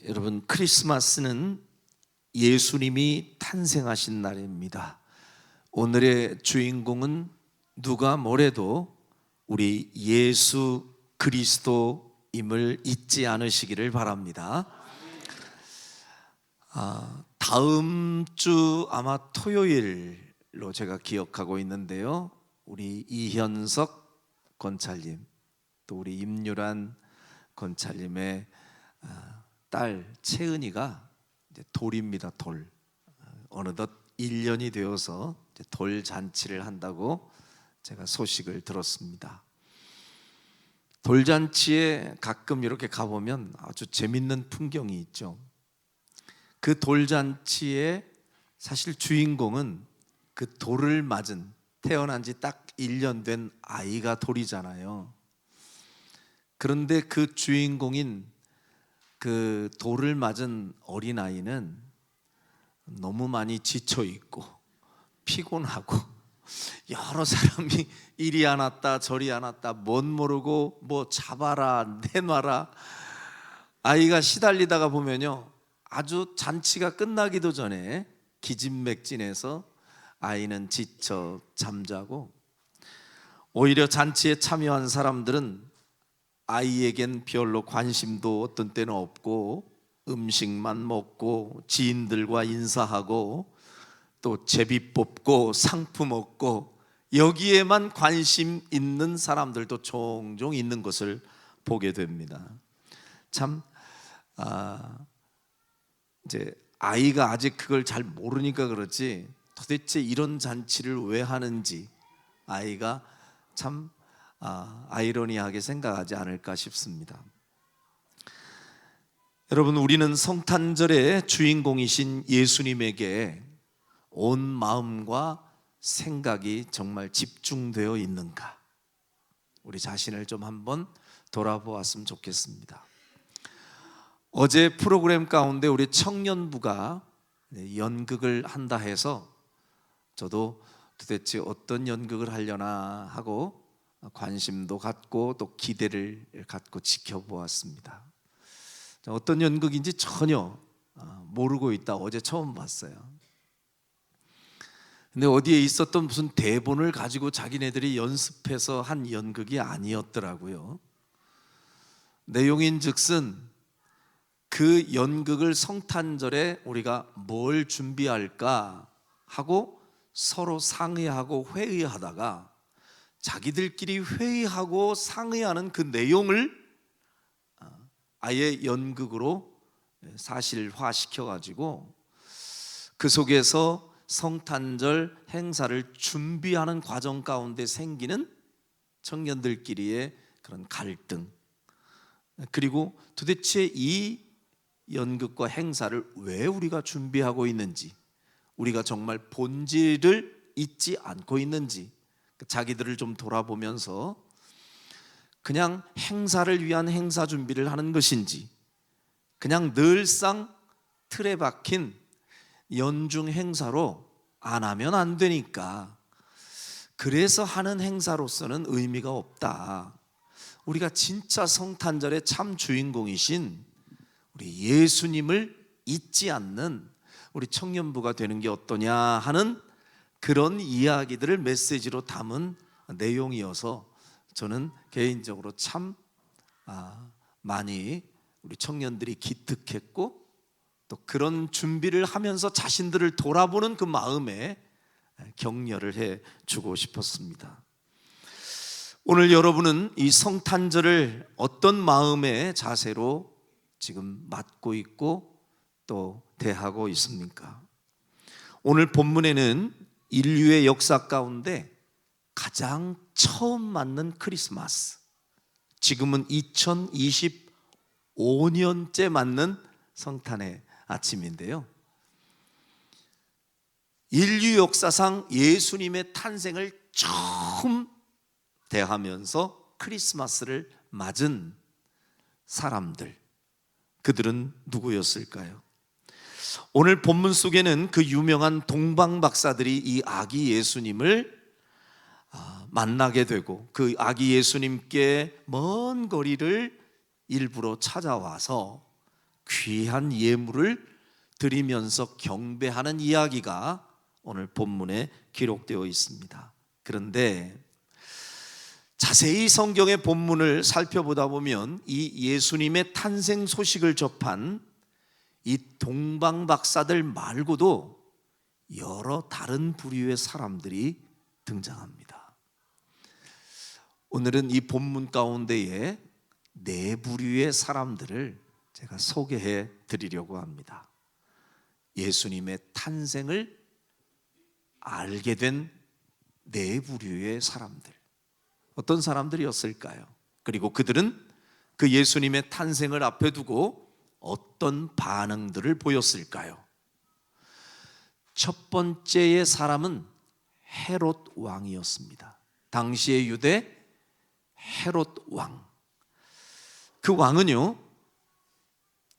여러분, 크리스마스는 예수님이 탄생하신 날입니다. 오늘의 주인공은 누가 뭐래도 우리 예수 그리스도임을 잊지 않으시기를 바랍니다. 다음 주 아마 토요일로 제가 기억하고 있는데요, 우리 이현석 권찰님, 또 우리 임유란 권찰님의 딸 채은이가 이제 돌입니다. 돌. 어느덧 1년이 되어서 이제 돌 잔치를 한다고 제가 소식을 들었습니다. 돌잔치에 가끔 이렇게 가보면 아주 재밌는 풍경이 있죠. 그 돌잔치에 사실 주인공은 그 돌을 맞은, 태어난 지 딱 1년 된 아이가 돌이잖아요. 그런데 그 주인공인 그 돌을 맞은 어린아이는 너무 많이 지쳐있고 피곤하고 여러 사람이 이리 안 왔다 저리 안 왔다 뭔 모르고 뭐 잡아라 내놔라, 아이가 시달리다가 보면요, 아주 잔치가 끝나기도 전에 기진맥진해서 아이는 지쳐 잠자고, 오히려 잔치에 참여한 사람들은 아이에겐 별로 관심도 어떤 때는 없고 음식만 먹고 지인들과 인사하고 또 제비 뽑고 상품 얻고 여기에만 관심 있는 사람들도 종종 있는 것을 보게 됩니다. 참 이제 아이가 아직 그걸 잘 모르니까 그렇지, 도대체 이런 잔치를 왜 하는지 아이가 참 아이러니하게 생각하지 않을까 싶습니다. 여러분, 우리는 성탄절의 주인공이신 예수님에게 온 마음과 생각이 정말 집중되어 있는가, 우리 자신을 좀 한번 돌아보았으면 좋겠습니다. 어제 프로그램 가운데 우리 청년부가 연극을 한다 해서 저도 도대체 어떤 연극을 하려나 하고 관심도 갖고 또 기대를 갖고 지켜보았습니다. 어떤 연극인지 전혀 모르고 있다 어제 처음 봤어요. 근데 어디에 있었던 무슨 대본을 가지고 자기네들이 연습해서 한 연극이 아니었더라고요. 내용인즉슨 그 연극을 성탄절에 우리가 뭘 준비할까 하고 서로 상의하고 회의하다가 자기들끼리 회의하고 상의하는 그 내용을 아예 연극으로 사실화시켜가지고 그 속에서 성탄절 행사를 준비하는 과정 가운데 생기는 청년들끼리의 그런 갈등, 그리고 도대체 이 연극과 행사를 왜 우리가 준비하고 있는지, 우리가 정말 본질을 잊지 않고 있는지 자기들을 좀 돌아보면서 그냥 행사를 위한 행사 준비를 하는 것인지, 그냥 늘상 틀에 박힌 연중 행사로 안 하면 안 되니까 그래서 하는 행사로서는 의미가 없다, 우리가 진짜 성탄절의 참 주인공이신 우리 예수님을 잊지 않는 우리 청년부가 되는 게 어떠냐 하는 그런 이야기들을 메시지로 담은 내용이어서 저는 개인적으로 참 많이 우리 청년들이 기특했고, 또 그런 준비를 하면서 자신들을 돌아보는 그 마음에 격려를 해주고 싶었습니다. 오늘 여러분은 이 성탄절을 어떤 마음의 자세로 지금 맞고 있고 또 대하고 있습니까? 오늘 본문에는 인류의 역사 가운데 가장 처음 맞는 크리스마스, 지금은 2025년째 맞는 성탄의 아침인데요, 인류 역사상 예수님의 탄생을 처음 대하면서 크리스마스를 맞은 사람들, 그들은 누구였을까요? 오늘 본문 속에는 그 유명한 동방 박사들이 이 아기 예수님을 만나게 되고 그 아기 예수님께 먼 거리를 일부러 찾아와서 귀한 예물을 드리면서 경배하는 이야기가 오늘 본문에 기록되어 있습니다. 그런데 자세히 성경의 본문을 살펴보다 보면 이 예수님의 탄생 소식을 접한 이 동방박사들 말고도 여러 다른 부류의 사람들이 등장합니다. 오늘은 이 본문 가운데에 네 부류의 사람들을 제가 소개해 드리려고 합니다. 예수님의 탄생을 알게 된 네 부류의 사람들, 어떤 사람들이었을까요? 그리고 그들은 그 예수님의 탄생을 앞에 두고 어떤 반응들을 보였을까요? 첫 번째의 사람은 헤롯 왕이었습니다. 당시의 유대 헤롯 왕. 그 왕은요,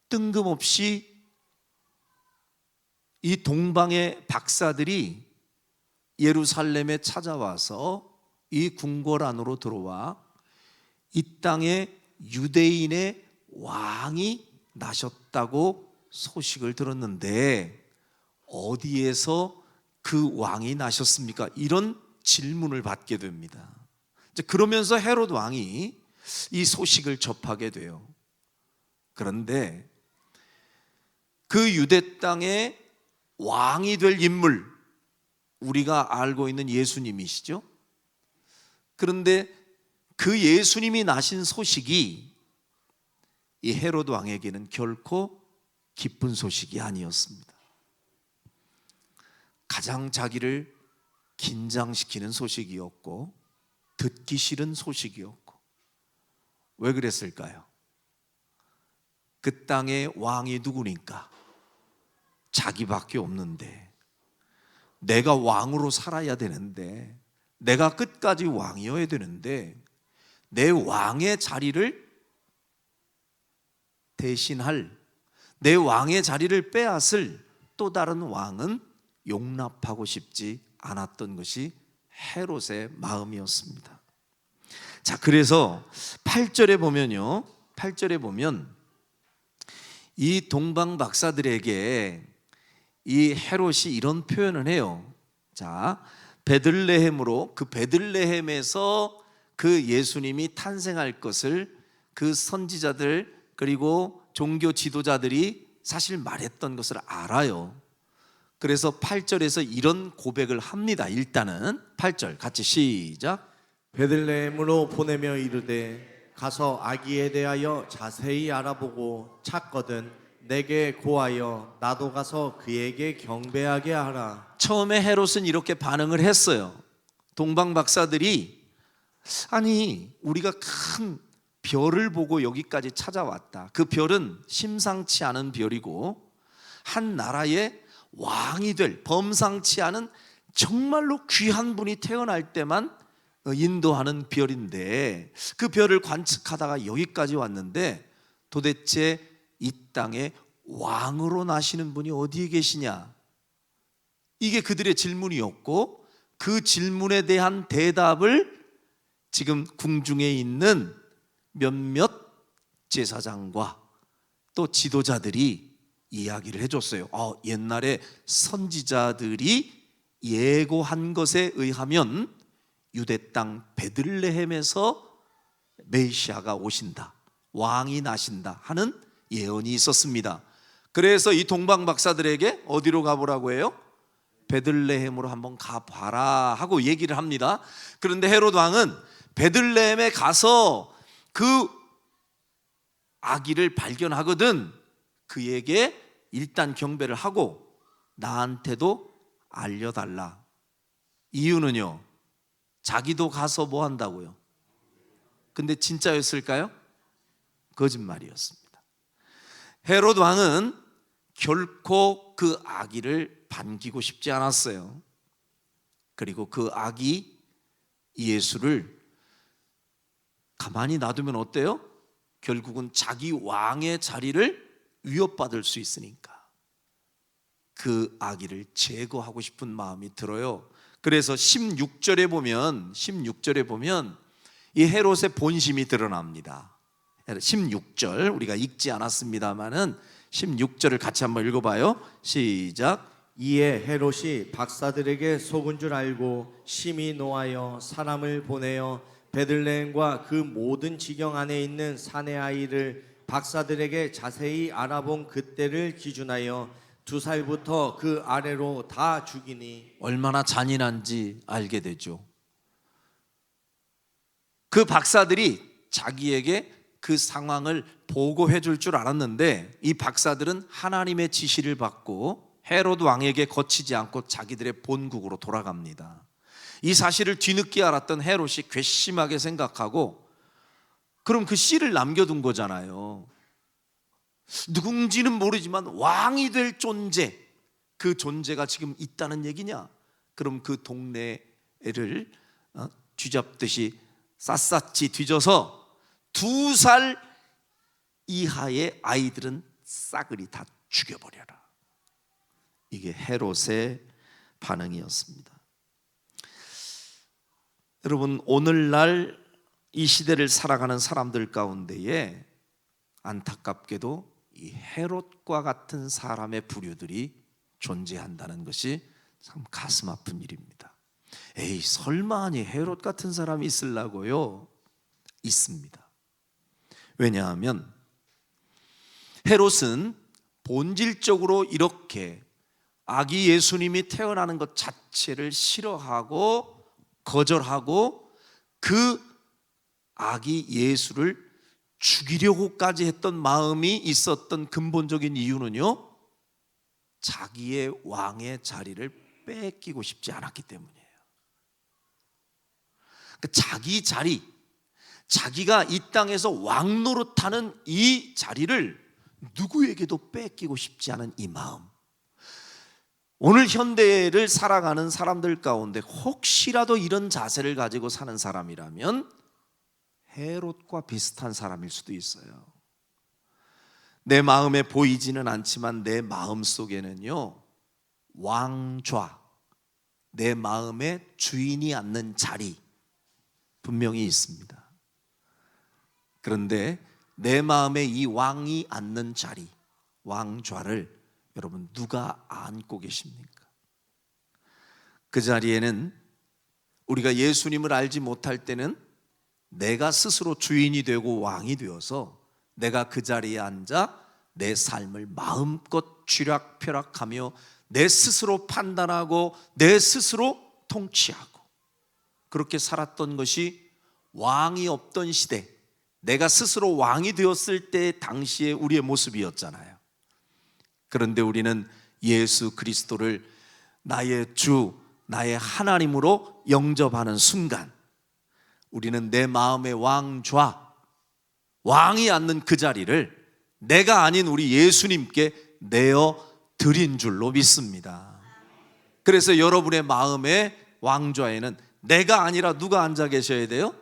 뜬금없이 이 동방의 박사들이 예루살렘에 찾아와서 이 궁궐 안으로 들어와 이 땅에 유대인의 왕이 나셨다고 소식을 들었는데 어디에서 그 왕이 나셨습니까? 이런 질문을 받게 됩니다. 그러면서 헤롯 왕이 이 소식을 접하게 돼요. 그런데 그 유대 땅에 왕이 될 인물, 우리가 알고 있는 예수님이시죠? 그런데 그 예수님이 나신 소식이 이 헤롯 왕에게는 결코 기쁜 소식이 아니었습니다. 가장 자기를 긴장시키는 소식이었고 듣기 싫은 소식이었고, 왜 그랬을까요? 그 땅의 왕이 누구니까? 자기밖에 없는데, 내가 왕으로 살아야 되는데, 내가 끝까지 왕이어야 되는데, 내 왕의 자리를 대신할, 내 왕의 자리를 빼앗을 또 다른 왕은 용납하고 싶지 않았던 것이 헤롯의 마음이었습니다. 자, 그래서 8절에 보면요, 8절에 보면 이 동방 박사들에게 이 헤롯이 이런 표현을 해요. 자, 베들레헴으로, 그 베들레헴에서 그 예수님이 탄생할 것을 그 선지자들 그리고 종교 지도자들이 사실 말했던 것을 알아요. 그래서 8절에서 이런 고백을 합니다. 일단은 8절 같이 시작. 베들레헴으로 보내며 이르되 가서 아기에 대하여 자세히 알아보고 찾거든 내게 고하여 나도 가서 그에게 경배하게 하라. 처음에 헤롯은 이렇게 반응을 했어요. 동방 박사들이, 아니 우리가 큰 별을 보고 여기까지 찾아왔다. 그 별은 심상치 않은 별이고 한 나라의 왕이 될 범상치 않은 정말로 귀한 분이 태어날 때만 인도하는 별인데, 그 별을 관측하다가 여기까지 왔는데 도대체 이 땅에 왕으로 나시는 분이 어디에 계시냐? 이게 그들의 질문이었고, 그 질문에 대한 대답을 지금 궁중에 있는 몇몇 제사장과 또 지도자들이 이야기를 해줬어요. 옛날에 선지자들이 예고한 것에 의하면 유대 땅 베들레헴에서 메시아가 오신다, 왕이 나신다 하는 예언이 있었습니다. 그래서 이 동방 박사들에게 어디로 가보라고 해요? 베들레헴으로 한번 가봐라 하고 얘기를 합니다. 그런데 헤롯 왕은 베들레헴에 가서 그 아기를 발견하거든 그에게 일단 경배를 하고 나한테도 알려달라. 이유는요, 자기도 가서 뭐 한다고요? 근데 진짜였을까요? 거짓말이었습니다. 헤롯 왕은 결코 그 아기를 반기고 싶지 않았어요. 그리고 그 아기 예수를 가만히 놔두면 어때요? 결국은 자기 왕의 자리를 위협받을 수 있으니까 그 아기를 제거하고 싶은 마음이 들어요. 그래서 16절에 보면 이 헤롯의 본심이 드러납니다. 16절 우리가 읽지 않았습니다만은 16절을 같이 한번 읽어봐요. 시작. 이에 헤롯이 박사들에게 속은 줄 알고 심히 노하여 사람을 보내어 베들레헴과 그 모든 지경 안에 있는 산의 아이를 박사들에게 자세히 알아본 그때를 기준하여 2살부터 그 아래로 다 죽이니. 얼마나 잔인한지 알게 되죠. 그 박사들이 자기에게 그 상황을 보고해 줄 줄 알았는데 이 박사들은 하나님의 지시를 받고 헤롯 왕에게 거치지 않고 자기들의 본국으로 돌아갑니다. 이 사실을 뒤늦게 알았던 헤롯이 괘씸하게 생각하고 그럼 그 씨를 남겨둔 거잖아요. 누군지는 모르지만 왕이 될 존재, 그 존재가 지금 있다는 얘기냐? 그럼 그 동네를 쥐잡듯이 샅샅이 뒤져서 2살 이하의 아이들은 싸그리 다 죽여버려라. 이게 헤롯의 반응이었습니다. 여러분, 오늘날 이 시대를 살아가는 사람들 가운데에 안타깝게도 이 헤롯과 같은 사람의 부류들이 존재한다는 것이 참 가슴 아픈 일입니다. 에이, 설마니 헤롯 같은 사람이 있으려고요? 있습니다. 왜냐하면 헤롯은 본질적으로 이렇게 아기 예수님이 태어나는 것 자체를 싫어하고 거절하고 그 아기 예수를 죽이려고까지 했던 마음이 있었던 근본적인 이유는요, 자기의 왕의 자리를 뺏기고 싶지 않았기 때문이에요. 그러니까 자기 자리, 자기가 이 땅에서 왕 노릇하는 이 자리를 누구에게도 뺏기고 싶지 않은 이 마음. 오늘 현대를 살아가는 사람들 가운데 혹시라도 이런 자세를 가지고 사는 사람이라면 헤롯과 비슷한 사람일 수도 있어요. 내 마음에 보이지는 않지만 내 마음 속에는요, 왕좌, 내 마음의 주인이 앉는 자리 분명히 있습니다. 그런데 내 마음에 이 왕이 앉는 자리, 왕좌를 여러분 누가 안고 계십니까? 그 자리에는 우리가 예수님을 알지 못할 때는 내가 스스로 주인이 되고 왕이 되어서 내가 그 자리에 앉아 내 삶을 마음껏 쥐락펴락하며 내 스스로 판단하고 내 스스로 통치하고 그렇게 살았던 것이 왕이 없던 시대, 내가 스스로 왕이 되었을 때 당시의 우리의 모습이었잖아요. 그런데 우리는 예수 그리스도를 나의 주, 나의 하나님으로 영접하는 순간 우리는 내 마음의 왕좌, 왕이 앉는 그 자리를 내가 아닌 우리 예수님께 내어 드린 줄로 믿습니다. 그래서 여러분의 마음의 왕좌에는 내가 아니라 누가 앉아 계셔야 돼요?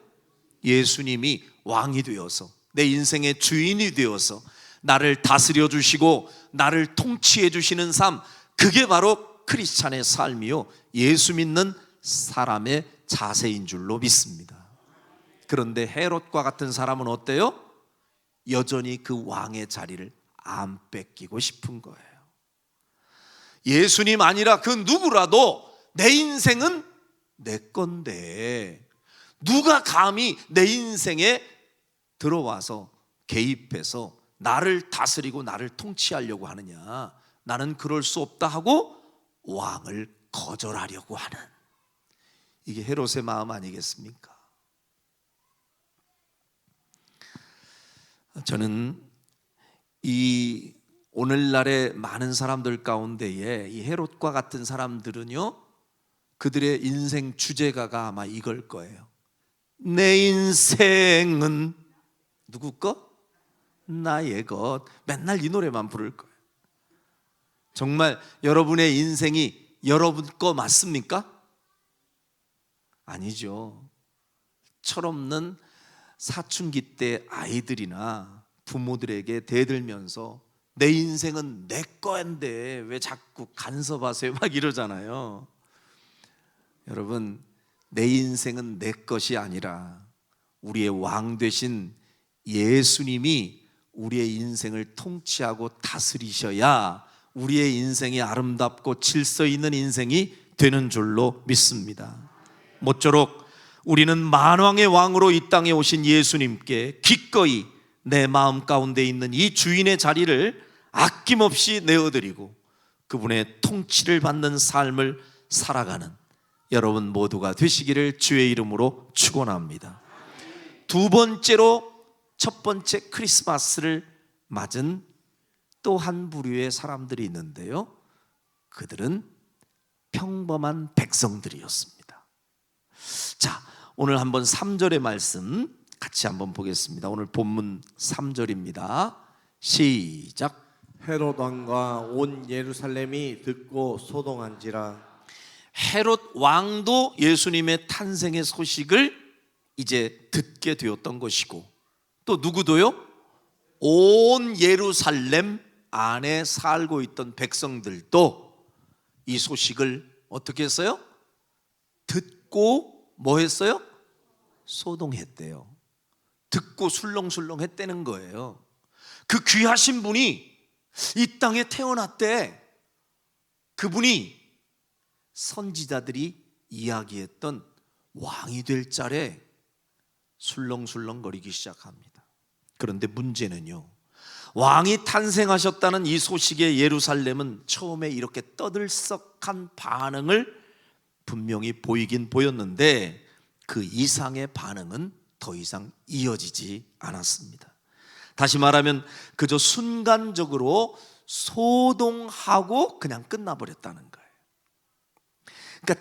예수님이 왕이 되어서 내 인생의 주인이 되어서 나를 다스려 주시고 나를 통치해 주시는 삶, 그게 바로 크리스찬의 삶이요 예수 믿는 사람의 자세인 줄로 믿습니다. 그런데 헤롯과 같은 사람은 어때요? 여전히 그 왕의 자리를 안 뺏기고 싶은 거예요. 예수님 아니라 그 누구라도 내 인생은 내 건데 누가 감히 내 인생에 들어와서 개입해서 나를 다스리고 나를 통치하려고 하느냐, 나는 그럴 수 없다 하고 왕을 거절하려고 하는, 이게 헤롯의 마음 아니겠습니까? 저는 이 오늘날의 많은 사람들 가운데에 이 헤롯과 같은 사람들은요, 그들의 인생 주제가가 아마 이걸 거예요. 내 인생은 누구 거? 나의 것. 맨날 이 노래만 부를 거예요. 정말 여러분의 인생이 여러분 거 맞습니까? 아니죠. 철없는 사춘기 때 아이들이나 부모들에게 대들면서 내 인생은 내 거인데 왜 자꾸 간섭하세요? 막 이러잖아요. 여러분, 내 인생은 내 것이 아니라 우리의 왕 되신 예수님이 우리의 인생을 통치하고 다스리셔야 우리의 인생이 아름답고 질서 있는 인생이 되는 줄로 믿습니다. 모쪼록 우리는 만왕의 왕으로 이 땅에 오신 예수님께 기꺼이 내 마음 가운데 있는 이 주인의 자리를 아낌없이 내어드리고 그분의 통치를 받는 삶을 살아가는 여러분 모두가 되시기를 주의 이름으로 축원합니다. 두 번째로 첫 번째 크리스마스를 맞은 또 한 부류의 사람들이 있는데요, 그들은 평범한 백성들이었습니다. 자, 오늘 한번 3절의 말씀 같이 한번 보겠습니다. 오늘 본문 3절입니다. 시작. 헤롯 왕과 온 예루살렘이 듣고 소동한지라. 헤롯 왕도 예수님의 탄생의 소식을 이제 듣게 되었던 것이고, 또 누구도요? 온 예루살렘 안에 살고 있던 백성들도 이 소식을 어떻게 했어요? 듣고 뭐 했어요? 소동했대요. 듣고 술렁술렁 했다는 거예요. 그 귀하신 분이 이 땅에 태어났대. 그분이 선지자들이 이야기했던 왕이 될 자리에 술렁술렁거리기 시작합니다. 그런데 문제는요, 왕이 탄생하셨다는 이 소식에 예루살렘은 처음에 이렇게 떠들썩한 반응을 분명히 보이긴 보였는데 그 이상의 반응은 더 이상 이어지지 않았습니다. 다시 말하면 그저 순간적으로 소동하고 그냥 끝나버렸다는 거예요. 그러니까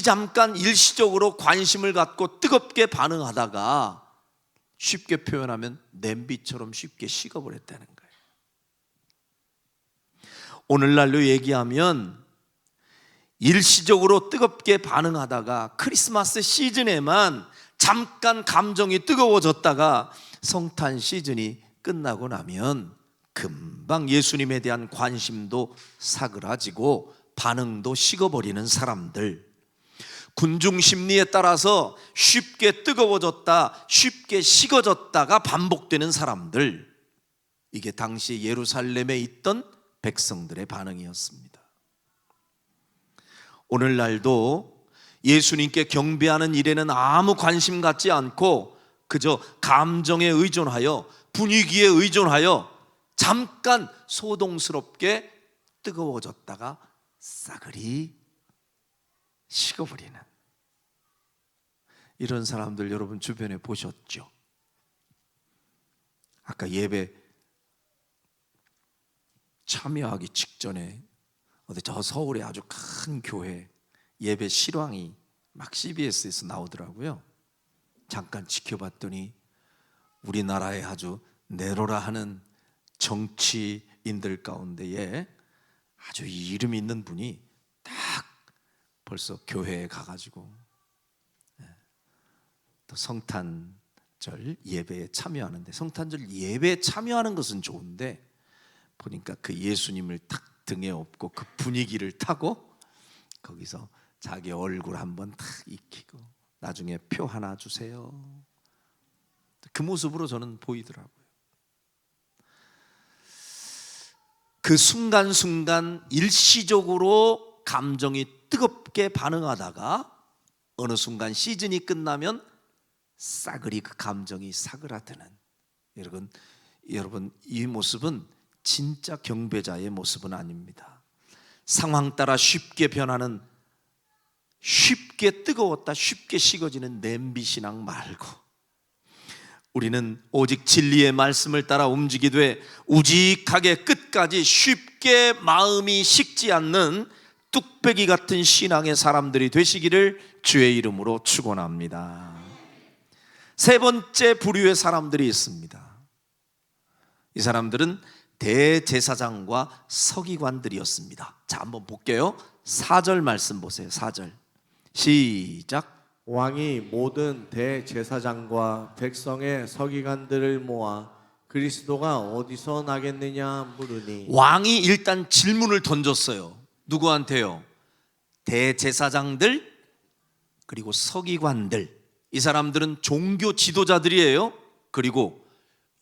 잠깐 일시적으로 관심을 갖고 뜨겁게 반응하다가 쉽게 표현하면 냄비처럼 쉽게 식어버렸다는 거예요. 오늘날로 얘기하면 일시적으로 뜨겁게 반응하다가 크리스마스 시즌에만 잠깐 감정이 뜨거워졌다가 성탄 시즌이 끝나고 나면 금방 예수님에 대한 관심도 사그라지고 반응도 식어버리는 사람들, 군중 심리에 따라서 쉽게 뜨거워졌다 쉽게 식어졌다가 반복되는 사람들, 이게 당시 예루살렘에 있던 백성들의 반응이었습니다. 오늘날도 예수님께 경배하는 일에는 아무 관심 갖지 않고 그저 감정에 의존하여 분위기에 의존하여 잠깐 소동스럽게 뜨거워졌다가 싸그리 식어버리는 이런 사람들 여러분 주변에 보셨죠? 아까 예배 참여하기 직전에 어디 저 서울에 아주 큰 교회 예배 실황이 막 CBS에서 나오더라고요. 잠깐 지켜봤더니 우리나라에 아주 내로라 하는 정치인들 가운데에 아주 이름 있는 분이 딱 벌써 교회에 가가지고 또 성탄절 예배에 참여하는데, 성탄절 예배에 참여하는 것은 좋은데 보니까 그 예수님을 탁 등에 업고 그 분위기를 타고 거기서 자기 얼굴 한번 탁 익히고 나중에 표 하나 주세요. 그 모습으로 저는 보이더라고요. 그 순간순간 일시적으로 감정이 뜨겁게 반응하다가 어느 순간 시즌이 끝나면 싸그리 그 감정이 사그라드는, 여러분 이 모습은 진짜 경배자의 모습은 아닙니다. 상황 따라 쉽게 변하는, 쉽게 뜨거웠다 쉽게 식어지는 냄비 신앙 말고 우리는 오직 진리의 말씀을 따라 움직이되 우직하게 끝까지 쉽게 마음이 식지 않는 뚝배기 같은 신앙의 사람들이 되시기를 주의 이름으로 축원합니다. 세 번째 부류의 사람들이 있습니다. 이 사람들은 대제사장과 서기관들이었습니다. 자, 한번 볼게요. 4절 말씀 보세요. 4절 시작. 왕이 모든 대제사장과 백성의 서기관들을 모아 그리스도가 어디서 나겠느냐 물으니, 왕이 일단 질문을 던졌어요. 누구한테요? 대제사장들 그리고 서기관들, 이 사람들은 종교 지도자들이에요. 그리고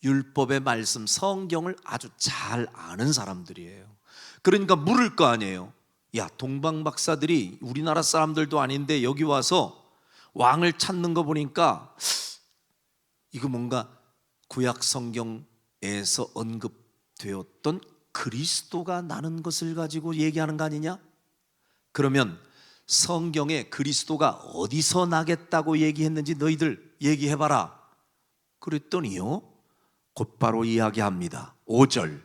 율법의 말씀, 성경을 아주 잘 아는 사람들이에요. 그러니까 물을 거 아니에요. 야, 동방 박사들이 우리나라 사람들도 아닌데 여기 와서 왕을 찾는 거 보니까 이거 뭔가 구약 성경에서 언급되었던 그리스도가 나는 것을 가지고 얘기하는 거 아니냐? 그러면 성경에 그리스도가 어디서 나겠다고 얘기했는지 너희들 얘기해봐라. 그랬더니요, 곧바로 이야기합니다. 5절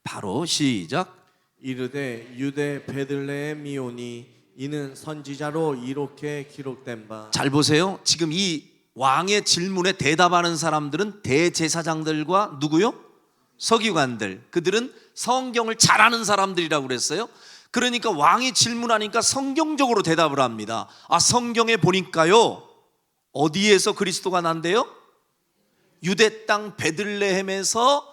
바로 시작. 이르되 유대 베들레헴이오니 이는 선지자로 이렇게 기록된 바. 잘 보세요. 지금 이 왕의 질문에 대답하는 사람들은 대제사장들과 누구요? 서기관들. 그들은 성경을 잘 아는 사람들이라고 그랬어요. 그러니까 왕이 질문하니까 성경적으로 대답을 합니다. 아, 성경에 보니까요, 어디에서 그리스도가 난대요? 유대 땅 베들레헴에서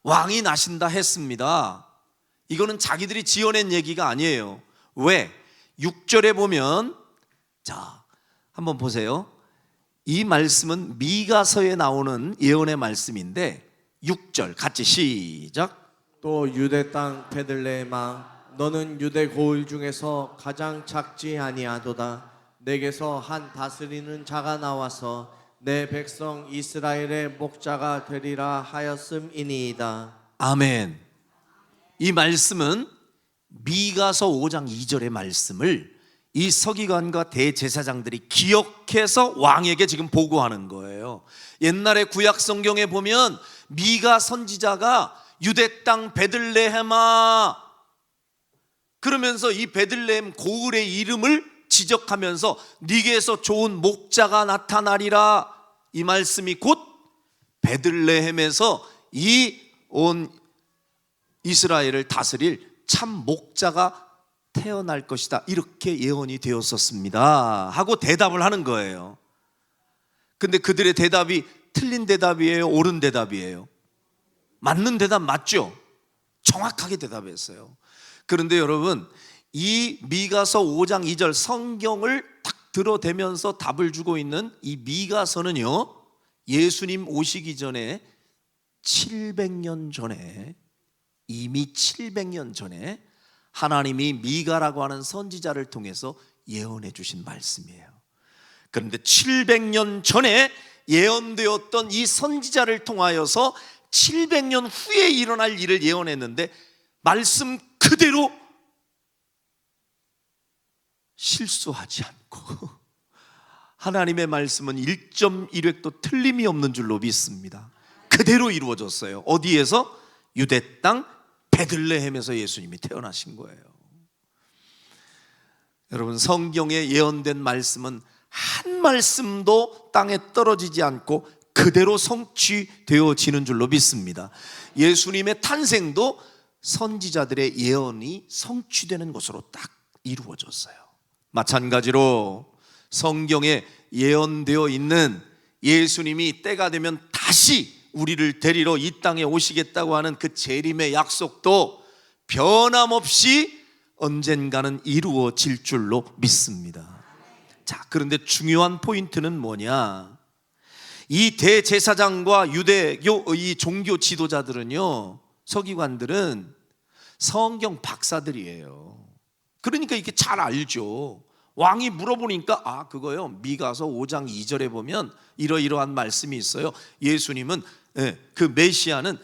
왕이 나신다 했습니다. 이거는 자기들이 지어낸 얘기가 아니에요. 왜? 6절에 보면, 자, 한번 보세요. 이 말씀은 미가서에 나오는 예언의 말씀인데 6절 같이 시작. 또 유대 땅 베들레헴아 너는 유대 고을 중에서 가장 작지 아니하도다. 내게서 한 다스리는 자가 나와서 내 백성 이스라엘의 목자가 되리라 하였음이니이다. 아멘. 이 말씀은 미가서 5장 2절의 말씀을 이 서기관과 대제사장들이 기억해서 왕에게 지금 보고하는 거예요. 옛날에 구약 성경에 보면 미가 선지자가 유대 땅 베들레헴아 그러면서 이 베들레헴 고을의 이름을 지적하면서 네게서 좋은 목자가 나타나리라, 이 말씀이 곧 베들레헴에서 이 온 이스라엘을 다스릴 참 목자가 태어날 것이다, 이렇게 예언이 되었었습니다 하고 대답을 하는 거예요. 근데 그들의 대답이 틀린 대답이에요, 옳은 대답이에요? 맞는 대답 맞죠? 정확하게 대답했어요. 그런데 여러분, 이 미가서 5장 2절 성경을 딱 들어대면서 답을 주고 있는 이 미가서는요, 예수님 오시기 전에 700년 전에, 이미 700년 전에 하나님이 미가라고 하는 선지자를 통해서 예언해 주신 말씀이에요. 그런데 700년 전에 예언되었던 이 선지자를 통하여서 700년 후에 일어날 일을 예언했는데 말씀 그대로 실수하지 않고 하나님의 말씀은 1.1획도 틀림이 없는 줄로 믿습니다. 그대로 이루어졌어요. 어디에서? 유대 땅 베들레헴에서 예수님이 태어나신 거예요. 여러분, 성경에 예언된 말씀은 한 말씀도 땅에 떨어지지 않고 그대로 성취되어지는 줄로 믿습니다. 예수님의 탄생도 선지자들의 예언이 성취되는 것으로 딱 이루어졌어요. 마찬가지로 성경에 예언되어 있는 예수님이 때가 되면 다시 우리를 데리러 이 땅에 오시겠다고 하는 그 재림의 약속도 변함없이 언젠가는 이루어질 줄로 믿습니다. 자, 그런데 중요한 포인트는 뭐냐? 이 대제사장과 유대교 이 종교 지도자들은요, 서기관들은 성경 박사들이에요. 그러니까 이게 잘 알죠. 왕이 물어보니까 아, 그거요, 미가서 5장 2절에 보면 이러이러한 말씀이 있어요. 예수님은 그 메시아는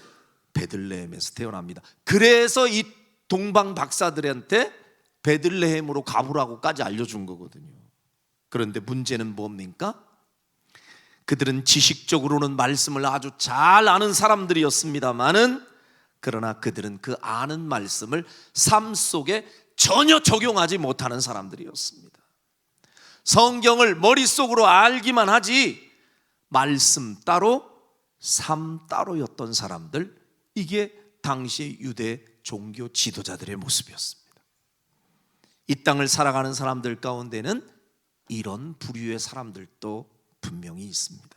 베들레헴에서 태어납니다. 그래서 이 동방 박사들한테 베들레헴으로 가보라고까지 알려준 거거든요. 그런데 문제는 뭡니까? 그들은 지식적으로는 말씀을 아주 잘 아는 사람들이었습니다마는, 그러나 그들은 그 아는 말씀을 삶 속에 전혀 적용하지 못하는 사람들이었습니다. 성경을 머릿속으로 알기만 하지 말씀 따로 삶 따로였던 사람들, 이게 당시 유대 종교 지도자들의 모습이었습니다. 이 땅을 살아가는 사람들 가운데는 이런 부류의 사람들도 분명히 있습니다.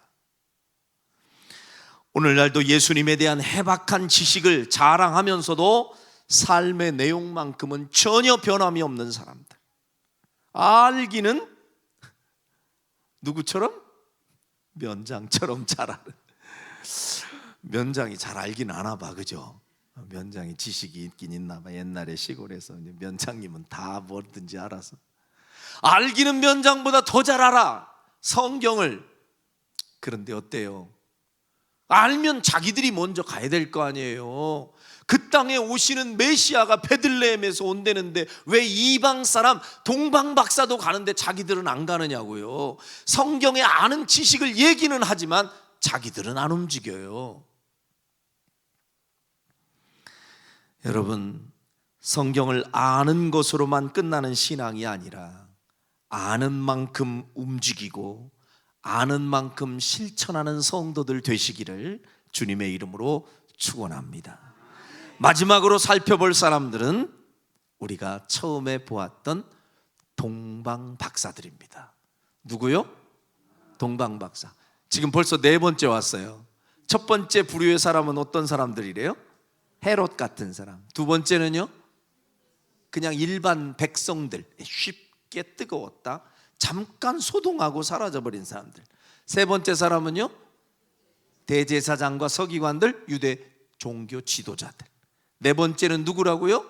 오늘날도 예수님에 대한 해박한 지식을 자랑하면서도 삶의 내용만큼은 전혀 변함이 없는 사람들, 알기는 누구처럼? 면장처럼 잘 아는. 면장이 잘 알긴 아나 봐, 그죠? 면장이 지식이 있긴 있나 봐. 옛날에 시골에서 이제 면장님은 다 뭐든지 알아서. 알기는 면장보다 더 잘 알아, 성경을. 그런데 어때요? 알면 자기들이 먼저 가야 될 거 아니에요. 그 땅에 오시는 메시아가 베들레헴에서 온다는데 왜 이방 사람 동방 박사도 가는데 자기들은 안 가느냐고요. 성경에 아는 지식을 얘기는 하지만 자기들은 안 움직여요. 여러분, 성경을 아는 것으로만 끝나는 신앙이 아니라 아는 만큼 움직이고 아는 만큼 실천하는 성도들 되시기를 주님의 이름으로 축원합니다. 마지막으로 살펴볼 사람들은 우리가 처음에 보았던 동방 박사들입니다. 누구요? 동방 박사. 지금 벌써 네 번째 왔어요. 첫 번째 부류의 사람은 어떤 사람들이래요? 헤롯 같은 사람. 두 번째는요? 그냥 일반 백성들, 쉽게 뜨거웠다, 잠깐 소동하고 사라져버린 사람들. 세 번째 사람은요? 대제사장과 서기관들, 유대 종교 지도자들. 네 번째는 누구라고요?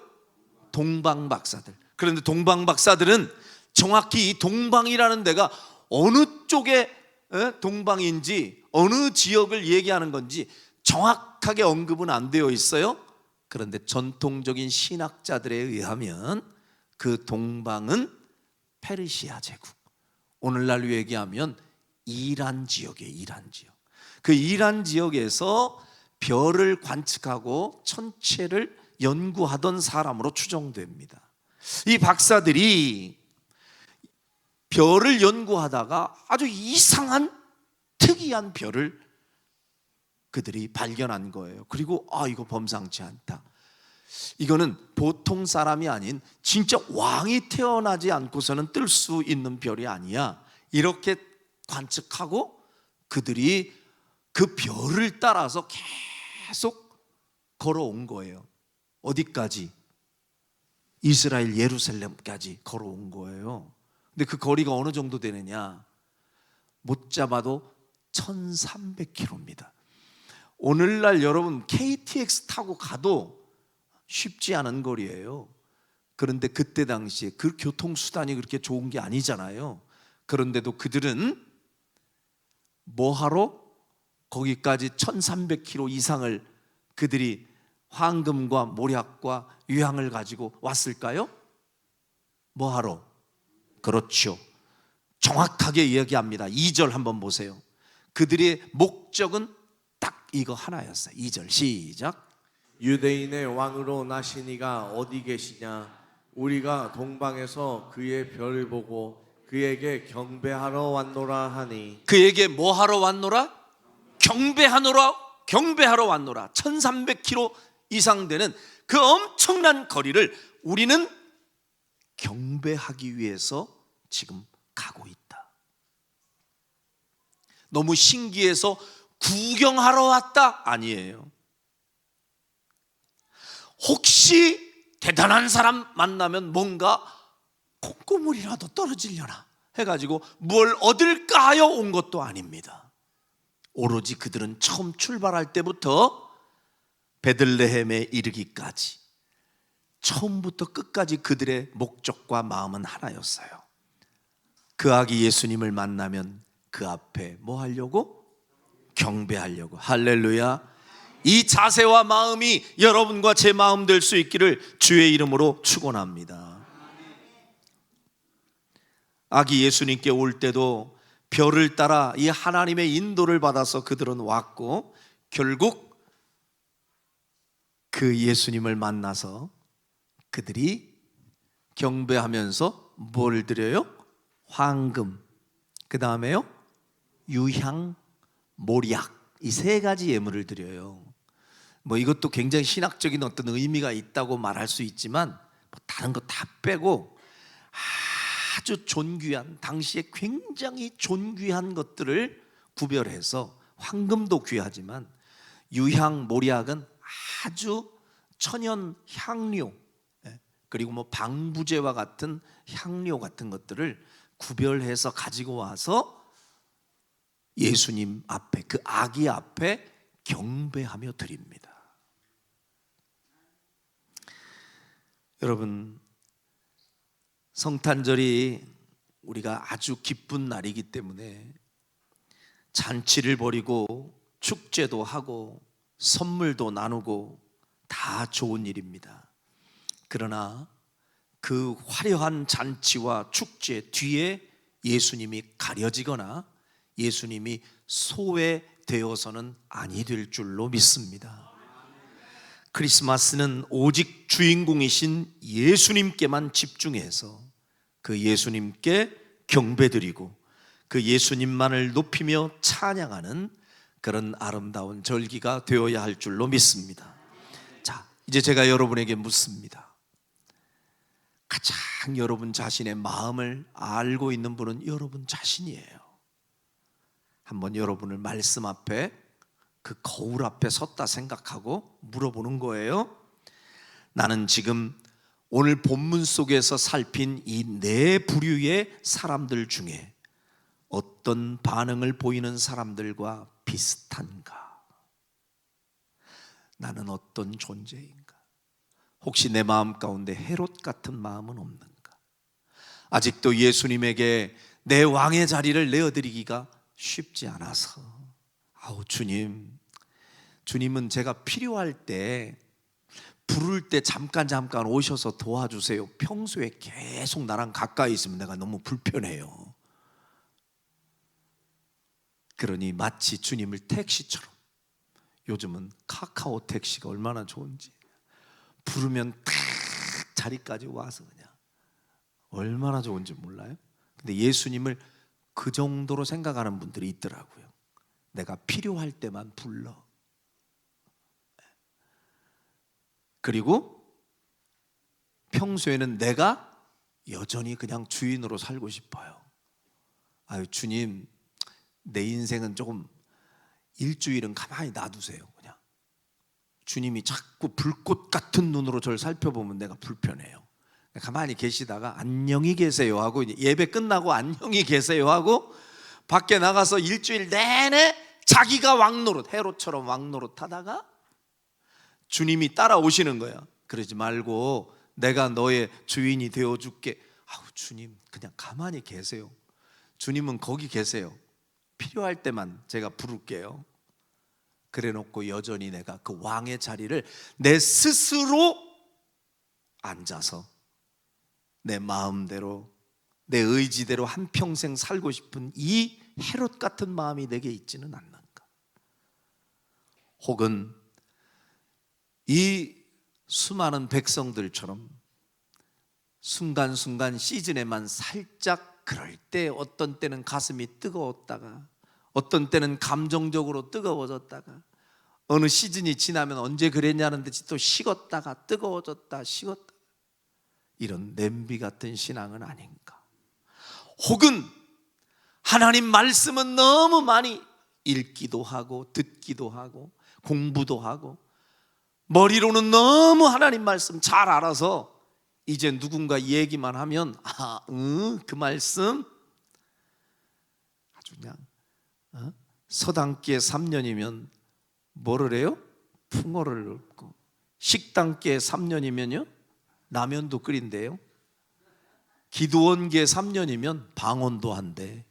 동방 박사들. 그런데 동방 박사들은 정확히 이 동방이라는 데가 어느 쪽에 동방인지 어느 지역을 얘기하는 건지 정확하게 언급은 안 되어 있어요. 그런데 전통적인 신학자들에 의하면 그 동방은 페르시아 제국, 오늘날로 얘기하면 이란 지역이에요. 이란 지역. 그 이란 지역에서 별을 관측하고 천체를 연구하던 사람으로 추정됩니다. 이 박사들이 별을 연구하다가 아주 이상한 특이한 별을 그들이 발견한 거예요. 그리고 이거 범상치 않다. 이거는 보통 사람이 아닌 진짜 왕이 태어나지 않고서는 뜰 수 있는 별이 아니야. 이렇게 관측하고 그들이 그 별을 따라서 계속 걸어온 거예요. 어디까지? 이스라엘 예루살렘까지 걸어온 거예요. 근데 그 거리가 어느 정도 되느냐? 못 잡아도 1300km입니다. 오늘날 여러분 KTX 타고 가도 쉽지 않은 거리예요. 그런데 그때 당시에 그 교통수단이 그렇게 좋은 게 아니잖아요. 그런데도 그들은 뭐하러 거기까지 1300km 이상을 그들이 황금과 모략과 유향을 가지고 왔을까요? 뭐하러? 그렇죠, 정확하게 이야기합니다. 2절 한번 보세요. 그들의 목적은 딱 이거 하나였어요. 2절 시작. 유대인의 왕으로 나신 이가 어디 계시냐? 우리가 동방에서 그의 별을 보고 그에게 경배하러 왔노라 하니. 그에게 뭐 하러 왔노라? 경배하러 왔노라. 1300km 이상 되는 그 엄청난 거리를 우리는 경배하기 위해서 지금 가고 있다. 너무 신기해서 구경하러 왔다? 아니에요. 혹시 대단한 사람 만나면 뭔가 콩고물이라도 떨어지려나 해가지고 뭘 얻을까요? 온 것도 아닙니다. 오로지 그들은 처음 출발할 때부터 베들레헴에 이르기까지 처음부터 끝까지 그들의 목적과 마음은 하나였어요. 그 아기 예수님을 만나면 그 앞에 뭐 하려고? 경배하려고. 할렐루야. 이 자세와 마음이 여러분과 제 마음 될 수 있기를 주의 이름으로 축원합니다. 아기 예수님께 올 때도 별을 따라 이 하나님의 인도를 받아서 그들은 왔고, 결국 그 예수님을 만나서 그들이 경배하면서 뭘 드려요? 황금, 그 다음에요 유향, 모략, 이 세 가지 예물을 드려요. 뭐 이것도 굉장히 신학적인 어떤 의미가 있다고 말할 수 있지만 뭐 다른 거 다 빼고 아주 존귀한, 당시에 굉장히 존귀한 것들을 구별해서, 황금도 귀하지만 유향, 모략은 아주 천연 향료, 그리고 뭐 방부제와 같은 향료 같은 것들을 구별해서 가지고 와서 예수님 앞에, 그 아기 앞에 경배하며 드립니다. 여러분, 성탄절이 우리가 아주 기쁜 날이기 때문에 잔치를 벌이고 축제도 하고 선물도 나누고 다 좋은 일입니다. 그러나 그 화려한 잔치와 축제 뒤에 예수님이 가려지거나 예수님이 소외되어서는 아니 될 줄로 믿습니다. 크리스마스는 오직 주인공이신 예수님께만 집중해서 그 예수님께 경배드리고 그 예수님만을 높이며 찬양하는 그런 아름다운 절기가 되어야 할 줄로 믿습니다. 자, 이제 제가 여러분에게 묻습니다. 가장 여러분 자신의 마음을 알고 있는 분은 여러분 자신이에요. 한번 여러분을 말씀 앞에, 그 거울 앞에 섰다 생각하고 물어보는 거예요. 나는 지금 오늘 본문 속에서 살핀 이 네 부류의 사람들 중에 어떤 반응을 보이는 사람들과 비슷한가? 나는 어떤 존재인가? 혹시 내 마음 가운데 헤롯 같은 마음은 없는가? 아직도 예수님에게 내 왕의 자리를 내어드리기가 쉽지 않아서, 아우 주님은 제가 필요할 때, 부를 때 잠깐 오셔서 도와주세요. 평소에 계속 나랑 가까이 있으면 내가 너무 불편해요. 그러니 마치 주님을 택시처럼, 요즘은 카카오 택시가 얼마나 좋은지, 부르면 탁 자리까지 와서 그냥 얼마나 좋은지 몰라요? 근데 예수님을 그 정도로 생각하는 분들이 있더라고요. 내가 필요할 때만 불러. 그리고 평소에는 내가 여전히 그냥 주인으로 살고 싶어요. 아유, 주님, 내 인생은 조금 일주일은 가만히 놔두세요. 그냥 주님이 자꾸 불꽃 같은 눈으로 저를 살펴보면 내가 불편해요. 가만히 계시다가 안녕히 계세요 하고, 이제 예배 끝나고 안녕히 계세요 하고 밖에 나가서 일주일 내내 자기가 왕노릇, 헤롯처럼 왕노릇 하다가 주님이 따라오시는 거야. 그러지 말고 내가 너의 주인이 되어줄게. 아우, 주님 그냥 가만히 계세요. 주님은 거기 계세요. 필요할 때만 제가 부를게요. 그래 놓고 여전히 내가 그 왕의 자리를 내 스스로 앉아서 내 마음대로, 내 의지대로 한평생 살고 싶은 이 헤롯 같은 마음이 내게 있지는 않는가? 혹은 이 수많은 백성들처럼 순간순간 시즌에만 살짝, 그럴 때 어떤 때는 가슴이 뜨거웠다가 어떤 때는 감정적으로 뜨거워졌다가 어느 시즌이 지나면 언제 그랬냐는 듯이 또 식었다가 뜨거워졌다 식었다, 이런 냄비 같은 신앙은 아닌가? 혹은 하나님 말씀은 너무 많이 읽기도 하고 듣기도 하고 공부도 하고 머리로는 너무 하나님 말씀 잘 알아서 이제 누군가 얘기만 하면 그 말씀 아주 그냥 서당계 3년이면 뭐를 해요? 풍어를 읊고, 식당계 3년이면요 라면도 끓인대요. 기도원계 3년이면 방언도 한대.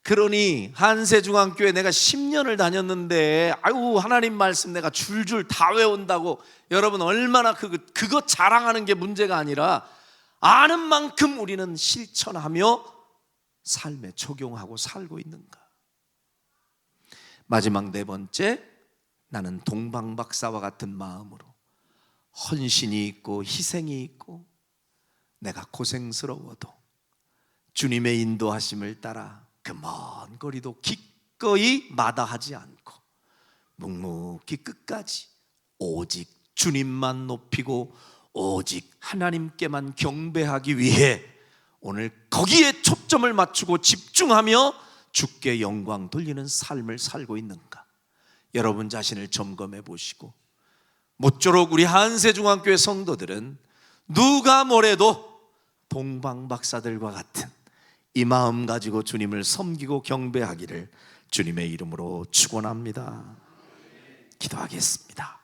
그러니 한세중앙교회 내가 10년을 다녔는데 아유 하나님 말씀 내가 줄줄 다 외운다고, 여러분 얼마나 그거 자랑하는 게 문제가 아니라 아는 만큼 우리는 실천하며 삶에 적용하고 살고 있는가? 마지막 네 번째, 나는 동방박사와 같은 마음으로 헌신이 있고 희생이 있고 내가 고생스러워도 주님의 인도하심을 따라 그 먼 거리도 기꺼이 마다하지 않고 묵묵히 끝까지 오직 주님만 높이고 오직 하나님께만 경배하기 위해 오늘 거기에 초점을 맞추고 집중하며 주께 영광 돌리는 삶을 살고 있는가? 여러분 자신을 점검해 보시고, 모쪼록 우리 한세중앙교회 성도들은 누가 뭐래도 동방박사들과 같은 이 마음 가지고 주님을 섬기고 경배하기를 주님의 이름으로 축원합니다. 기도하겠습니다.